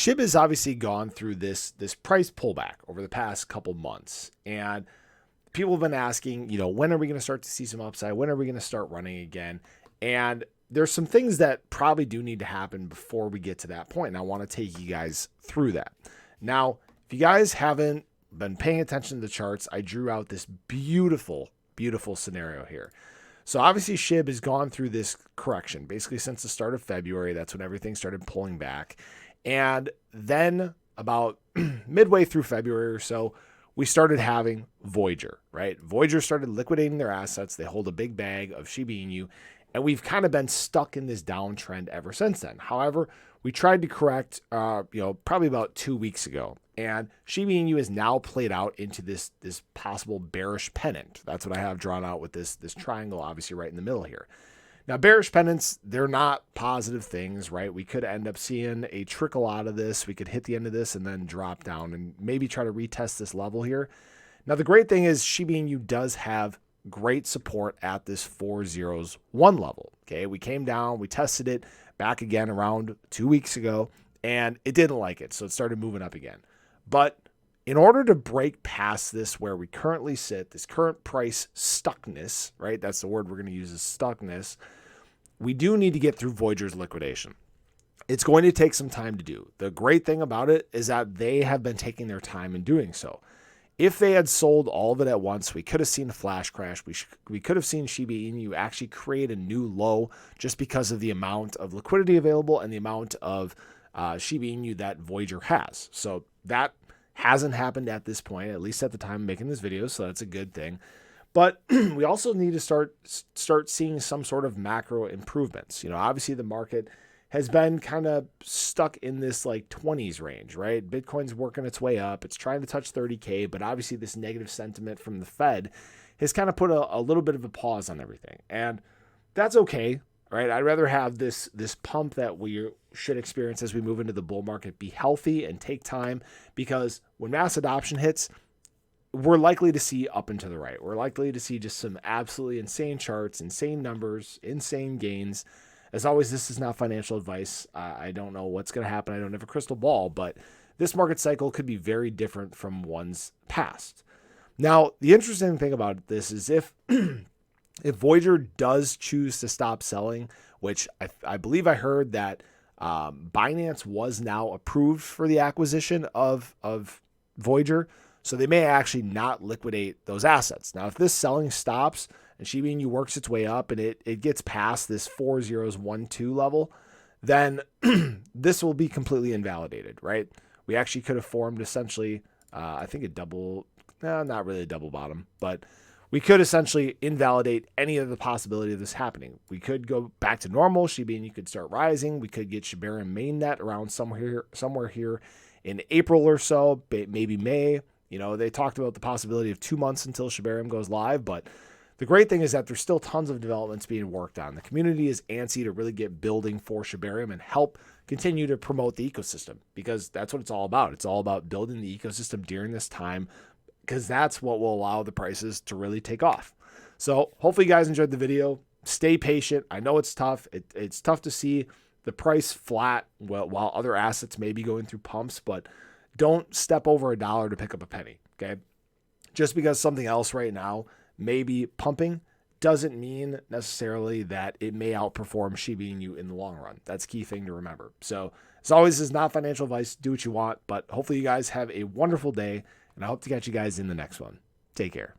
SHIB has obviously gone through this price pullback over the past couple months, and people have been asking, when are we going to start to see some upside? When are we going to start running again? And there's some things that probably do need to happen before we get to that point, and I want to take you guys through that. Now, if you guys haven't been paying attention to the charts, I drew out this beautiful, beautiful scenario here. So obviously SHIB has gone through this correction basically since the start of February. That's when everything started pulling back. And then about midway through February or so, we started having Voyager, right? Voyager started liquidating their assets. They hold a big bag of Shiba Inu, and we've kind of been stuck in this downtrend ever since then. However, we tried to correct, probably about 2 weeks ago, and Shiba Inu is now played out into this possible bearish pennant. That's what I have drawn out with this triangle, obviously right in the middle here. Now, bearish pennants, they're not positive things, right? We could end up seeing a trickle out of this. We could hit the end of this and then drop down and maybe try to retest this level here. Now, the great thing is Shiba Inu does have great support at this 401 level. Okay, we came down, we tested it back again around 2 weeks ago, and it didn't like it, so it started moving up again. But in order to break past this where we currently sit, this current price stuckness, right? That's the word we're going to use, is stuckness. We do need to get through Voyager's liquidation. It's going to take some time to do. The great thing about it is that they have been taking their time in doing so. If they had sold all of it at once, we could have seen a flash crash. We could have seen Shiba Inu actually create a new low just because of the amount of liquidity available and the amount of Shiba Inu that Voyager has. So that hasn't happened at this point, at least at the time of making this video, so that's a good thing. But we also need to start seeing some sort of macro improvements. Obviously the market has been kind of stuck in this like 20s range, right? Bitcoin's working its way up. It's trying to touch 30K, but obviously this negative sentiment from the Fed has kind of put a little bit of a pause on everything. And that's okay, right? I'd rather have this pump that we should experience as we move into the bull market be healthy and take time, because when mass adoption hits, we're likely to see up and to the right. We're likely to see just some absolutely insane charts, insane numbers, insane gains. As always, this is not financial advice. I don't know what's going to happen. I don't have a crystal ball, but this market cycle could be very different from one's past. Now, the interesting thing about this is if Voyager does choose to stop selling, which I believe I heard that Binance was now approved for the acquisition of Voyager, so they may actually not liquidate those assets. Now, if this selling stops and Shiba Inu works its way up and it gets past this 4012 level, then this will be completely invalidated, right? We actually could have formed essentially, I think not really a double bottom, but we could essentially invalidate any of the possibility of this happening. We could go back to normal. Shiba Inu could start rising. We could get shibarium mainnet around somewhere here in April or so, maybe May. They talked about the possibility of 2 months until shibarium goes live, but the great thing is that there's still tons of developments being worked on. The community is antsy to really get building for shibarium and help continue to promote the ecosystem, because that's what it's all about. It's all about building the ecosystem during this time, because that's what will allow the prices to really take off. So hopefully you guys enjoyed the video. Stay patient. I know it's tough. It's tough to see the price flat while other assets may be going through pumps, but don't step over $1 to pick up a penny, okay? Just because something else right now may be pumping doesn't mean necessarily that it may outperform Shiba Inu in the long run. That's a key thing to remember. So as always, this is not financial advice. Do what you want, but hopefully you guys have a wonderful day, and I hope to catch you guys in the next one. Take care.